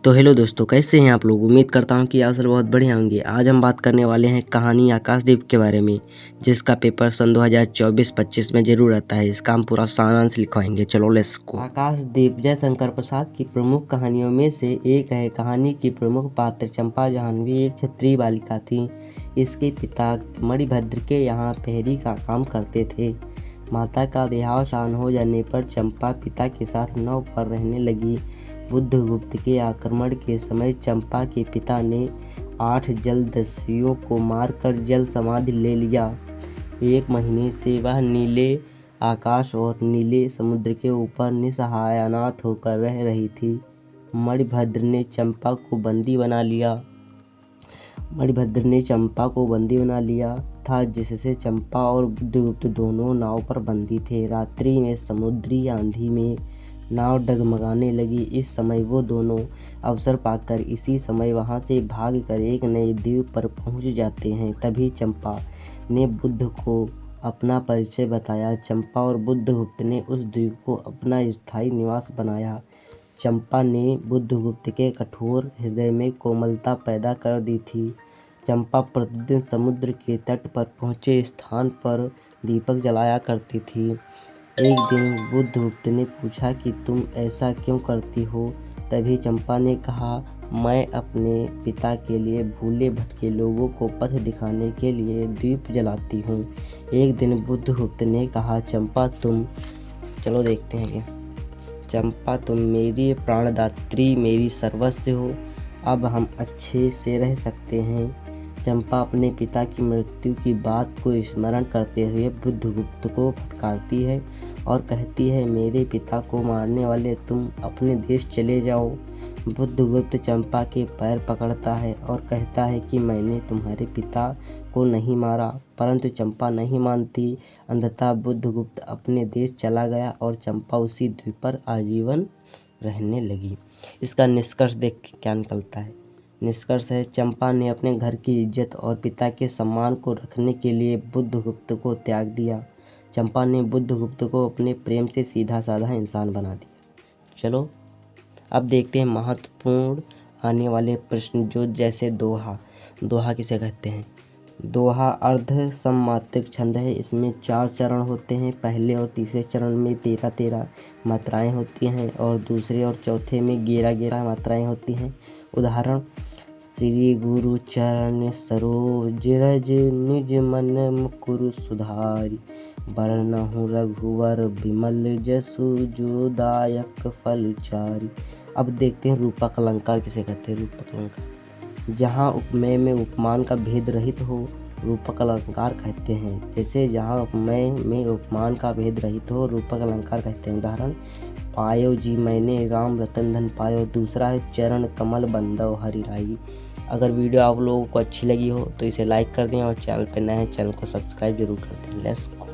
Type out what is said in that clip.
तो हेलो दोस्तों, कैसे हैं आप लोग। उम्मीद करता हूं कि आप सब बहुत बढ़िया होंगे। आज हम बात करने वाले हैं कहानी आकाशदीप के बारे में, जिसका पेपर सन 2024-25 में जरूर आता है। इसका हम पूरा सारांश लिखवाएंगे। चलो लेट्स गो। आकाशदीप जयशंकर प्रसाद की प्रमुख कहानियों में से एक है। कहानी की प्रमुख पात्र चंपा जाह्नवी एक क्षत्रिय बालिका थी। इसके पिता मणिभद्र के यहाँ पहरी का काम करते थे। माता का देहावसान हो जाने पर चंपा पिता के साथ नाव पर रहने लगी। बुद्धगुप्त के आक्रमण के समय चंपा के पिता ने 8 जलदस्युओं को मारकर जल समाधि ले लिया। 1 महीने से वह नीले आकाश और नीले समुद्र के ऊपर निसहाय अनाथ होकर रह रही थी। मणिभद्र ने चंपा को बंदी बना लिया था, जिससे चंपा और बुद्धगुप्त दोनों नाव पर बंदी थे। रात्रि में समुद्री आंधी में नाव डगमगाने लगी। इस समय वो दोनों अवसर पाकर इसी समय वहां से भागकर एक नए द्वीप पर पहुंच जाते हैं। तभी चंपा ने बुद्ध को अपना परिचय बताया। चंपा और बुद्धगुप्त ने उस द्वीप को अपना स्थायी निवास बनाया। चंपा ने बुद्धगुप्त के कठोर हृदय में कोमलता पैदा कर दी थी। चंपा प्रतिदिन समुद्र के तट पर पहुंचे स्थान पर दीपक जलाया करती थी। एक दिन बुद्धगुप्त ने पूछा कि तुम ऐसा क्यों करती हो। तभी चंपा ने कहा, मैं अपने पिता के लिए भूले भटके लोगों को पथ दिखाने के लिए दीप जलाती हूँ। एक दिन बुद्धगुप्त ने कहा, चलो देखते हैं कि चंपा तुम मेरी प्राणदात्री, मेरी सर्वस्व हो। अब हम अच्छे से रह सकते हैं। चंपा अपने पिता की मृत्यु की बात को स्मरण करते हुए बुद्धगुप्त को फटकारती है और कहती है, मेरे पिता को मारने वाले तुम अपने देश चले जाओ। बुद्धगुप्त चंपा के पैर पकड़ता है और कहता है कि मैंने तुम्हारे पिता को नहीं मारा, परंतु चंपा नहीं मानती। अंततः बुद्धगुप्त अपने देश चला गया और चंपा उसी द्वीप पर आजीवन रहने लगी। इसका निष्कर्ष देख के क्या निकलता है। निष्कर्ष है, चंपा ने अपने घर की इज्जत और पिता के सम्मान को रखने के लिए बुद्धगुप्त को त्याग दिया। चंपा ने बुद्धगुप्त को अपने प्रेम से सीधा साधा इंसान बना दिया। चलो अब देखते हैं महत्वपूर्ण आने वाले प्रश्न, जो जैसे दोहा किसे कहते हैं। दोहा अर्ध सममात्रिक छंद है। इसमें 4 चरण होते हैं। पहले और तीसरे चरण में 13-13 मात्राएं होती हैं और दूसरे और चौथे में 11-11 मात्राएं होती हैं। उदाहरण, श्री गुरु चरण सरोज रज, निज मन मुकुर सुधारी, बरनहु रघुवर विमल जसु, जो दायक फल चारि। अब देखते हैं रूपक अलंकार किसे कहते हैं। रूपक अलंकार जहाँ उपमेय में उपमान का भेद रहित हो, रूपक अलंकार कहते हैं। जैसे जहाँ उपमेय में उपमान का भेद रहित हो, रूपक अलंकार कहते हैं। उदाहरण, पायो जी मैंने राम रतन धन पायो। दूसरा है, चरण कमल बंदव हरि राई। अगर वीडियो आप लोगों को अच्छी लगी हो तो इसे लाइक कर दें और चैनल पर नए हैं चैनल को सब्सक्राइब जरूर कर दें। Let's go.